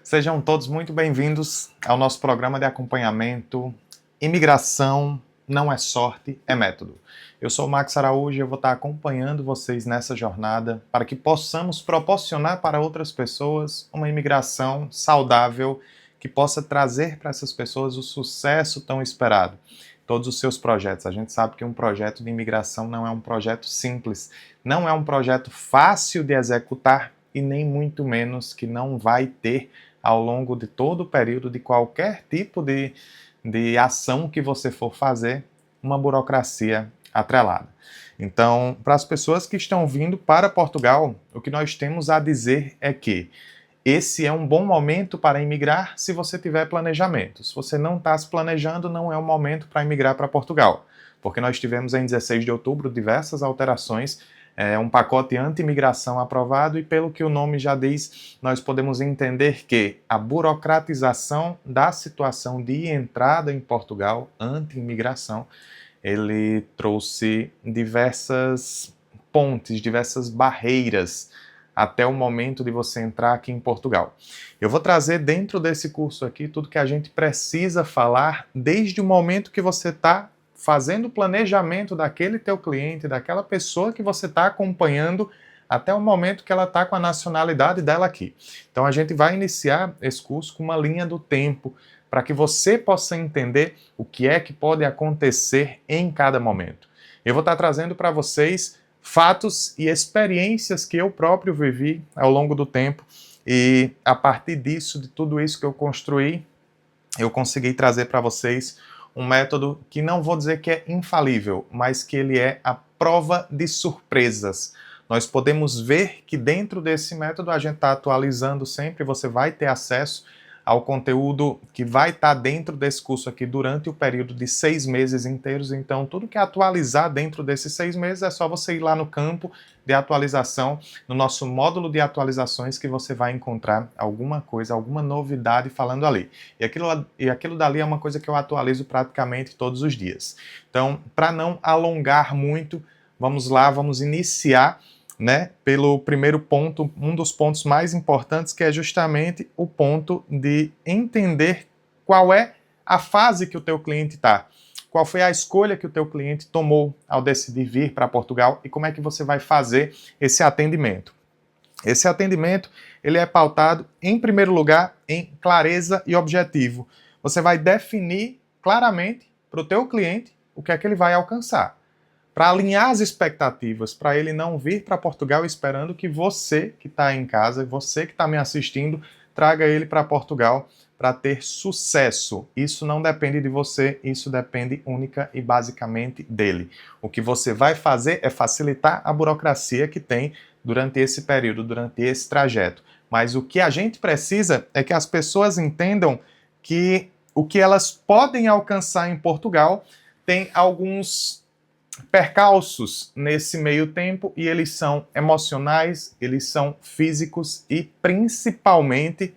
Sejam todos muito bem-vindos ao nosso programa de acompanhamento Imigração não é sorte, é método. Eu sou o Max Araújo e eu vou estar acompanhando vocês nessa jornada para que possamos proporcionar para outras pessoas uma imigração saudável que possa trazer para essas pessoas o sucesso tão esperado. Todos os seus projetos. A gente sabe que um projeto de imigração não é um projeto simples, não é um projeto fácil de executar e nem muito menos que não vai ter ao longo de todo o período de qualquer tipo de ação que você for fazer, uma burocracia atrelada. Então, para as pessoas que estão vindo para Portugal, o que nós temos a dizer é que esse é um bom momento para imigrar se você tiver planejamento. Se você não está se planejando, não é o momento para imigrar para Portugal, porque nós tivemos em 16 de outubro diversas alterações, um pacote anti-imigração aprovado e, pelo que o nome já diz, nós podemos entender que a burocratização da situação de entrada em Portugal, anti-imigração, ele trouxe diversas pontes, diversas barreiras até o momento de você entrar aqui em Portugal. Eu vou trazer dentro desse curso aqui tudo que a gente precisa falar desde o momento que você está fazendo o planejamento daquele teu cliente, daquela pessoa que você está acompanhando, até o momento que ela está com a nacionalidade dela aqui. Então a gente vai iniciar esse curso com uma linha do tempo, para que você possa entender o que é que pode acontecer em cada momento. Eu vou estar trazendo para vocês fatos e experiências que eu próprio vivi ao longo do tempo, e a partir disso, de tudo isso que eu construí, eu consegui trazer para vocês um método que não vou dizer que é infalível, mas que ele é a prova de surpresas. Nós podemos ver que dentro desse método a gente está atualizando sempre, você vai ter acesso ao conteúdo que vai estar dentro desse curso aqui durante o período de 6 meses inteiros. Então, tudo que é atualizar dentro desses 6 meses é só você ir lá no campo de atualização, no nosso módulo de atualizações, que você vai encontrar alguma coisa, alguma novidade falando ali. E aquilo dali é uma coisa que eu atualizo praticamente todos os dias. Então, para não alongar muito, vamos lá, vamos iniciar, pelo primeiro ponto, um dos pontos mais importantes, que é justamente o ponto de entender qual é a fase que o teu cliente está. Qual foi a escolha que o teu cliente tomou ao decidir vir para Portugal e como é que você vai fazer esse atendimento. Esse atendimento, ele é pautado, em primeiro lugar, em clareza e objetivo. Você vai definir claramente para o teu cliente o que é que ele vai alcançar, para alinhar as expectativas, para ele não vir para Portugal esperando que você que está em casa, você que está me assistindo, traga ele para Portugal para ter sucesso. Isso não depende de você, isso depende única e basicamente dele. O que você vai fazer é facilitar a burocracia que tem durante esse período, durante esse trajeto. Mas o que a gente precisa é que as pessoas entendam que o que elas podem alcançar em Portugal tem alguns percalços nesse meio tempo, e eles são emocionais, eles são físicos e, principalmente,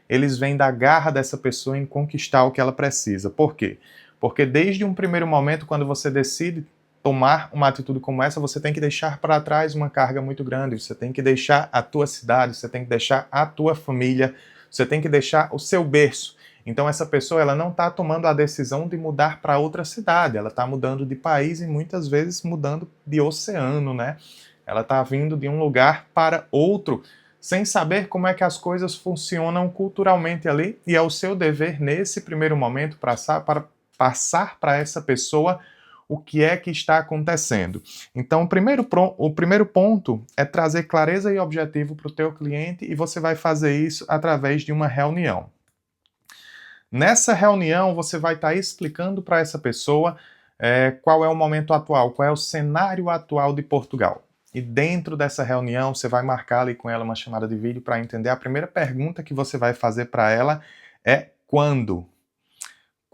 eles vêm da garra dessa pessoa em conquistar o que ela precisa. Por quê? Porque desde um primeiro momento, quando você decide tomar uma atitude como essa, você tem que deixar para trás uma carga muito grande, você tem que deixar a tua cidade, você tem que deixar a tua família, você tem que deixar o seu berço. Então essa pessoa, ela não está tomando a decisão de mudar para outra cidade, ela está mudando de país e muitas vezes mudando de oceano, né? Ela está vindo de um lugar para outro, sem saber como é que as coisas funcionam culturalmente ali, e é o seu dever, nesse primeiro momento, passar para essa pessoa o que é que está acontecendo. Então, o primeiro ponto é trazer clareza e objetivo para o teu cliente, e você vai fazer isso através de uma reunião. Nessa reunião, você vai estar explicando para essa pessoa qual é o momento atual, qual é o cenário atual de Portugal. E dentro dessa reunião, você vai marcar ali com ela uma chamada de vídeo para entender. A primeira pergunta que você vai fazer para ela é quando.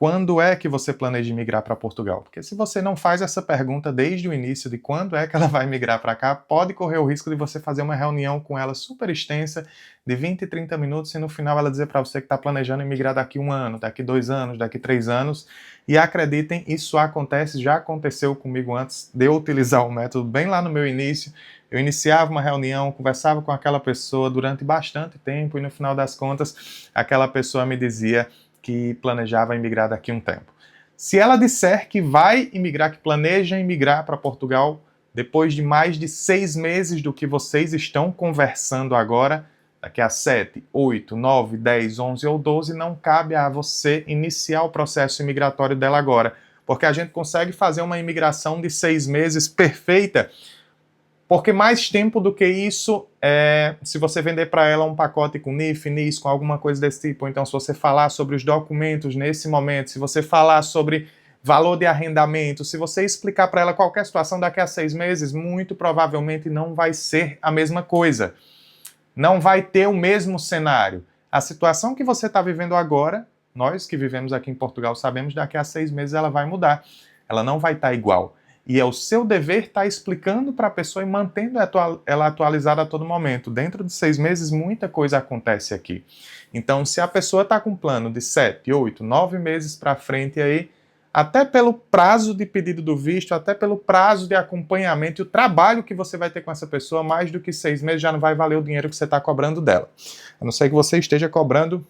quando é que você planeja migrar para Portugal? Porque se você não faz essa pergunta desde o início de quando é que ela vai migrar para cá, pode correr o risco de você fazer uma reunião com ela super extensa, de 20, 30 minutos, e no final ela dizer para você que está planejando migrar daqui 1 ano, daqui 2 anos, daqui 3 anos. E acreditem, isso acontece, já aconteceu comigo antes de eu utilizar o método bem lá no meu início. Eu iniciava uma reunião, conversava com aquela pessoa durante bastante tempo e no final das contas, aquela pessoa me dizia que planejava emigrar daqui a um tempo. Se ela disser que vai emigrar, que planeja emigrar para Portugal, depois de mais de 6 meses do que vocês estão conversando agora, daqui a 7, 8, 9, 10, 11 ou 12, não cabe a você iniciar o processo imigratório dela agora, porque a gente consegue fazer uma imigração de 6 meses perfeita, porque mais tempo do que isso, se você vender para ela um pacote com NIF, NIS, com alguma coisa desse tipo, então se você falar sobre os documentos nesse momento, se você falar sobre valor de arrendamento, se você explicar para ela qualquer situação daqui a 6 meses, muito provavelmente não vai ser a mesma coisa. Não vai ter o mesmo cenário. A situação que você está vivendo agora, nós que vivemos aqui em Portugal sabemos, daqui a 6 meses ela vai mudar. Ela não vai estar igual. E é o seu dever estar explicando para a pessoa e mantendo ela atualizada a todo momento. Dentro de 6 meses, muita coisa acontece aqui. Então, se a pessoa está com um plano de 7, 8, 9 meses para frente aí, até pelo prazo de pedido do visto, até pelo prazo de acompanhamento e o trabalho que você vai ter com essa pessoa, mais do que 6 meses já não vai valer o dinheiro que você está cobrando dela. A não ser que você esteja cobrando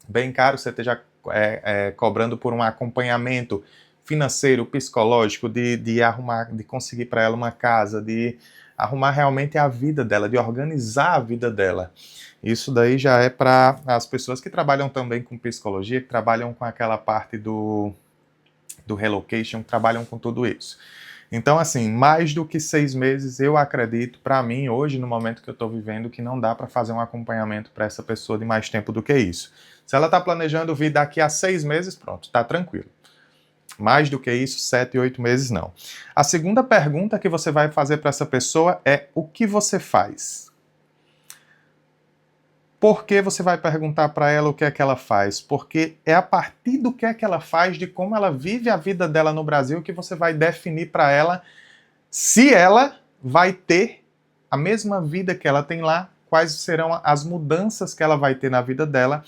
bem caro, você esteja cobrando por um acompanhamento financeiro, psicológico, de arrumar, de conseguir para ela uma casa, de arrumar realmente a vida dela, de organizar a vida dela. Isso daí já é para as pessoas que trabalham também com psicologia, que trabalham com aquela parte do relocation, trabalham com tudo isso. Então, assim, mais do que 6 meses, eu acredito, para mim, hoje, no momento que eu estou vivendo, que não dá para fazer um acompanhamento para essa pessoa de mais tempo do que isso. Se ela está planejando vir daqui a 6 meses, pronto, está tranquilo. Mais do que isso, 7, 8 meses não. A segunda pergunta que você vai fazer para essa pessoa é: o que você faz? Por que você vai perguntar para ela o que é que ela faz? Porque é a partir do que é que ela faz, de como ela vive a vida dela no Brasil, que você vai definir para ela se ela vai ter a mesma vida que ela tem lá, quais serão as mudanças que ela vai ter na vida dela,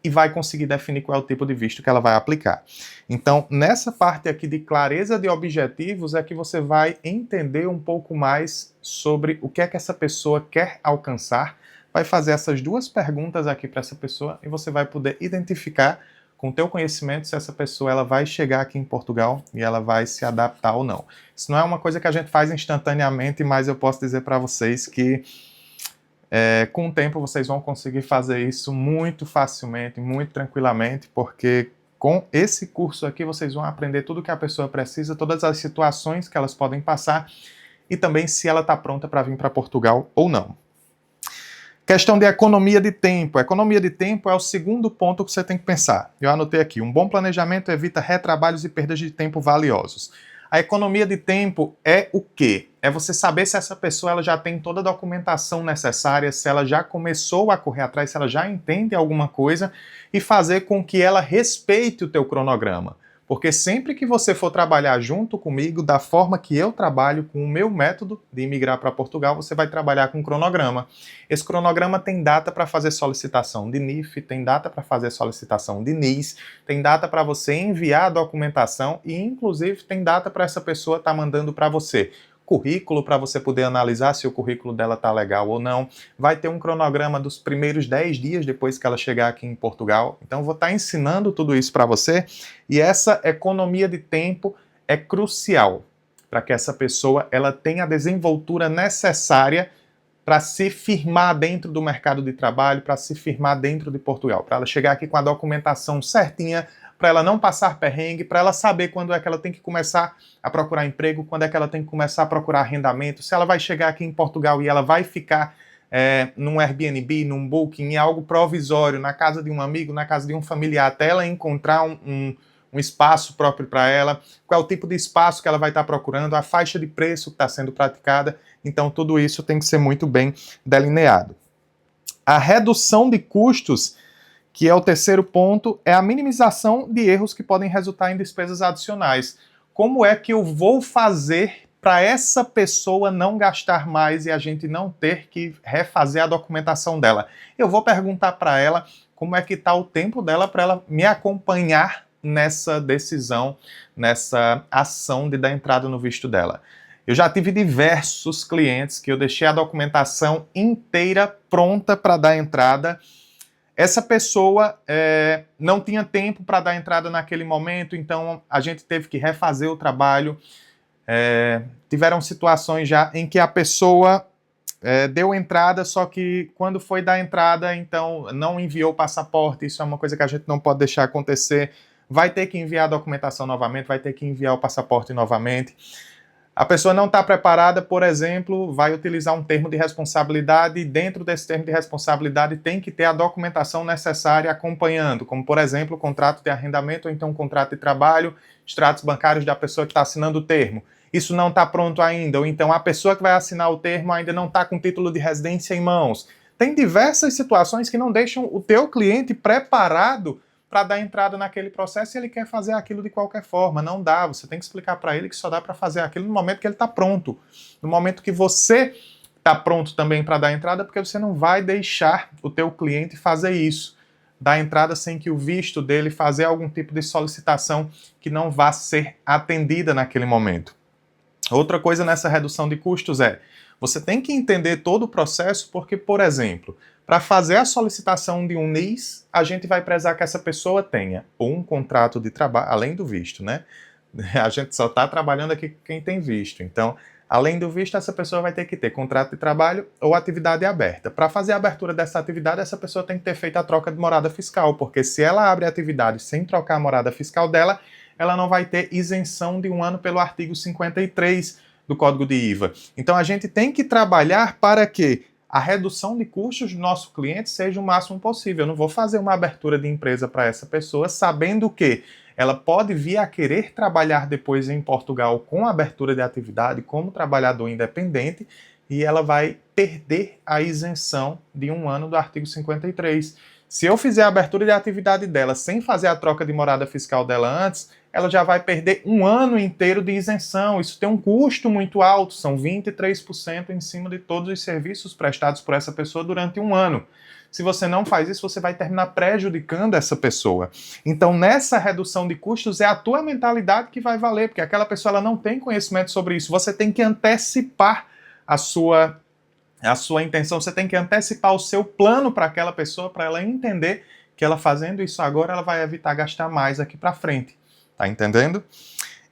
e vai conseguir definir qual é o tipo de visto que ela vai aplicar. Então, nessa parte aqui de clareza de objetivos é que você vai entender um pouco mais sobre o que é que essa pessoa quer alcançar, vai fazer essas 2 perguntas aqui para essa pessoa e você vai poder identificar com o teu conhecimento se essa pessoa ela vai chegar aqui em Portugal e ela vai se adaptar ou não. Isso não é uma coisa que a gente faz instantaneamente, mas eu posso dizer para vocês que com o tempo vocês vão conseguir fazer isso muito facilmente, muito tranquilamente, porque com esse curso aqui vocês vão aprender tudo o que a pessoa precisa, todas as situações que elas podem passar e também se ela está pronta para vir para Portugal ou não. Questão de economia de tempo. Economia de tempo é o segundo ponto que você tem que pensar. Eu anotei aqui: um bom planejamento evita retrabalhos e perdas de tempo valiosos. A economia de tempo é o quê? É você saber se essa pessoa ela já tem toda a documentação necessária, se ela já começou a correr atrás, se ela já entende alguma coisa, e fazer com que ela respeite o teu cronograma. Porque sempre que você for trabalhar junto comigo, da forma que eu trabalho, com o meu método de imigrar para Portugal, você vai trabalhar com cronograma. Esse cronograma tem data para fazer solicitação de NIF, tem data para fazer solicitação de NIS, tem data para você enviar a documentação e, inclusive, tem data para essa pessoa estar mandando para você currículo, para você poder analisar se o currículo dela está legal ou não. Vai ter um cronograma dos primeiros 10 dias depois que ela chegar aqui em Portugal. Então, eu vou estar ensinando tudo isso para você. E essa economia de tempo é crucial para que essa pessoa ela tenha a desenvoltura necessária para se firmar dentro do mercado de trabalho, para se firmar dentro de Portugal, para ela chegar aqui com a documentação certinha, para ela não passar perrengue, para ela saber quando é que ela tem que começar a procurar emprego, quando é que ela tem que começar a procurar arrendamento, se ela vai chegar aqui em Portugal e ela vai ficar num Airbnb, num Booking, em algo provisório, na casa de um amigo, na casa de um familiar, até ela encontrar um espaço próprio para ela, qual é o tipo de espaço que ela vai estar procurando, a faixa de preço que está sendo praticada. Então, tudo isso tem que ser muito bem delineado. A redução de custos, que é o terceiro ponto, é a minimização de erros que podem resultar em despesas adicionais. Como é que eu vou fazer para essa pessoa não gastar mais e a gente não ter que refazer a documentação dela? Eu vou perguntar para ela como é que está o tempo dela para ela me acompanhar nessa decisão, nessa ação de dar entrada no visto dela. Eu já tive diversos clientes que eu deixei a documentação inteira pronta para dar entrada. Essa pessoa não tinha tempo para dar entrada naquele momento, então a gente teve que refazer o trabalho. Tiveram situações já em que a pessoa deu entrada, só que quando foi dar entrada, então não enviou o passaporte. Isso é uma coisa que a gente não pode deixar acontecer. Vai ter que enviar a documentação novamente, vai ter que enviar o passaporte novamente. A pessoa não está preparada, por exemplo, vai utilizar um termo de responsabilidade e dentro desse termo de responsabilidade tem que ter a documentação necessária acompanhando, como, por exemplo, o contrato de arrendamento ou então o contrato de trabalho, extratos bancários da pessoa que está assinando o termo. Isso não está pronto ainda, ou então a pessoa que vai assinar o termo ainda não está com título de residência em mãos. Tem diversas situações que não deixam o teu cliente preparado para dar entrada naquele processo e ele quer fazer aquilo de qualquer forma. Não dá, você tem que explicar para ele que só dá para fazer aquilo no momento que ele está pronto. No momento que você está pronto também para dar entrada, porque você não vai deixar o teu cliente fazer isso. Dar entrada sem que o visto dele fazer algum tipo de solicitação que não vá ser atendida naquele momento. Outra coisa nessa redução de custos você tem que entender todo o processo, porque, por exemplo, para fazer a solicitação de um NIS, a gente vai prezar que essa pessoa tenha um contrato de trabalho, além do visto, né? A gente só está trabalhando aqui quem tem visto. Então, além do visto, essa pessoa vai ter que ter contrato de trabalho ou atividade aberta. Para fazer a abertura dessa atividade, essa pessoa tem que ter feito a troca de morada fiscal, porque se ela abre a atividade sem trocar a morada fiscal dela, ela não vai ter isenção de 1 ano pelo artigo 53 do Código de IVA. Então, a gente tem que trabalhar para que a redução de custos do nosso cliente seja o máximo possível. Eu não vou fazer uma abertura de empresa para essa pessoa sabendo que ela pode vir a querer trabalhar depois em Portugal com abertura de atividade como trabalhador independente e ela vai perder a isenção de 1 ano do artigo 53. Se eu fizer a abertura de atividade dela sem fazer a troca de morada fiscal dela antes, ela já vai perder 1 ano inteiro de isenção. Isso tem um custo muito alto, são 23% em cima de todos os serviços prestados por essa pessoa durante 1 ano. Se você não faz isso, você vai terminar prejudicando essa pessoa. Então, nessa redução de custos, é a tua mentalidade que vai valer, porque aquela pessoa ela não tem conhecimento sobre isso. Você tem que antecipar a sua intenção, você tem que antecipar o seu plano para aquela pessoa, para ela entender que ela fazendo isso agora, ela vai evitar gastar mais aqui para frente. Tá entendendo?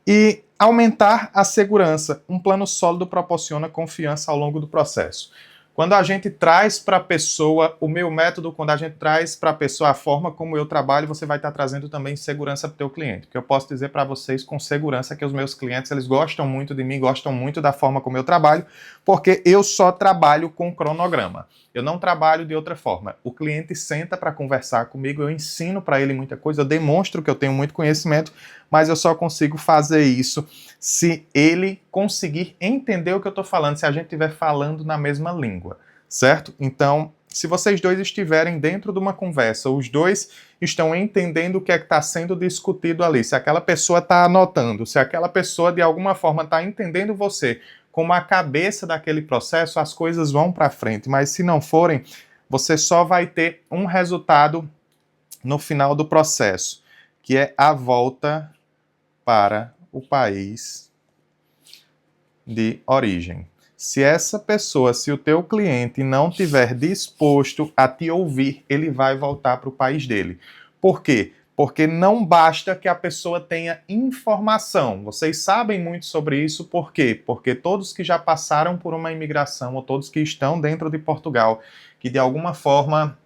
E aumentar a segurança. Um plano sólido proporciona confiança ao longo do processo. Quando a gente traz para a pessoa o meu método, quando a gente traz para a pessoa a forma como eu trabalho, você vai estar trazendo também segurança para o teu cliente. Porque eu posso dizer para vocês com segurança que os meus clientes, eles gostam muito de mim, gostam muito da forma como eu trabalho, porque eu só trabalho com cronograma. Eu não trabalho de outra forma. O cliente senta para conversar comigo, eu ensino para ele muita coisa, eu demonstro que eu tenho muito conhecimento, mas eu só consigo fazer isso se ele conseguir entender o que eu estou falando, se a gente estiver falando na mesma língua, certo? Então, se vocês dois estiverem dentro de uma conversa, os dois estão entendendo o que é que está sendo discutido ali, se aquela pessoa está anotando, se aquela pessoa de alguma forma está entendendo você como a cabeça daquele processo, as coisas vão para frente, mas se não forem, você só vai ter um resultado no final do processo, que é a volta para o país de origem. Se essa pessoa, se o teu cliente não estiver disposto a te ouvir, ele vai voltar para o país dele. Por quê? Porque não basta que a pessoa tenha informação. Vocês sabem muito sobre isso, por quê? Porque todos que já passaram por uma imigração, ou todos que estão dentro de Portugal, que de alguma forma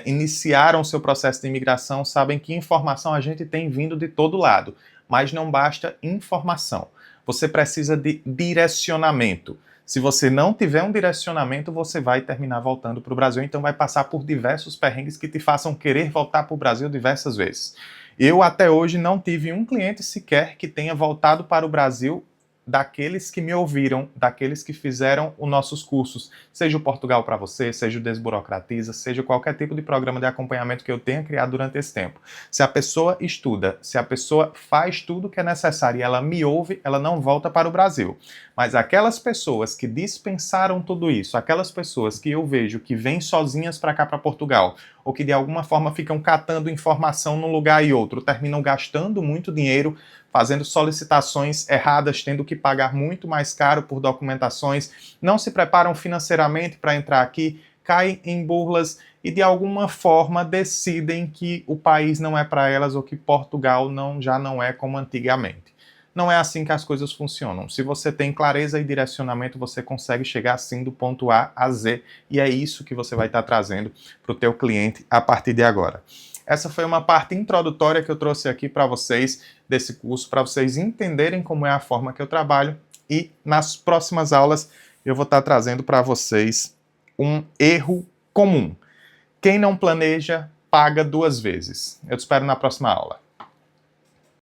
iniciaram o seu processo de imigração, sabem que informação a gente tem vindo de todo lado. Mas não basta informação. Você precisa de direcionamento. Se você não tiver um direcionamento, você vai terminar voltando para o Brasil, então vai passar por diversos perrengues que te façam querer voltar para o Brasil diversas vezes. Eu até hoje não tive um cliente sequer que tenha voltado para o Brasil daqueles que me ouviram, daqueles que fizeram os nossos cursos, seja o Portugal para você, seja o Desburocratiza, seja qualquer tipo de programa de acompanhamento que eu tenha criado durante esse tempo. Se a pessoa estuda, se a pessoa faz tudo o que é necessário e ela me ouve, ela não volta para o Brasil. Mas aquelas pessoas que dispensaram tudo isso, aquelas pessoas que eu vejo que vêm sozinhas para cá, para Portugal, ou que de alguma forma ficam catando informação num lugar e outro, terminam gastando muito dinheiro, fazendo solicitações erradas, tendo que pagar muito mais caro por documentações, não se preparam financeiramente para entrar aqui, caem em burlas e de alguma forma decidem que o país não é para elas ou que Portugal já não é como antigamente. Não é assim que as coisas funcionam. Se você tem clareza e direcionamento, você consegue chegar assim do ponto A a Z, e é isso que você vai estar trazendo para o teu cliente a partir de agora. Essa foi uma parte introdutória que eu trouxe aqui para vocês desse curso, para vocês entenderem como é a forma que eu trabalho, e nas próximas aulas eu vou estar trazendo para vocês um erro comum. Quem não planeja, paga 2 vezes. Eu te espero na próxima aula.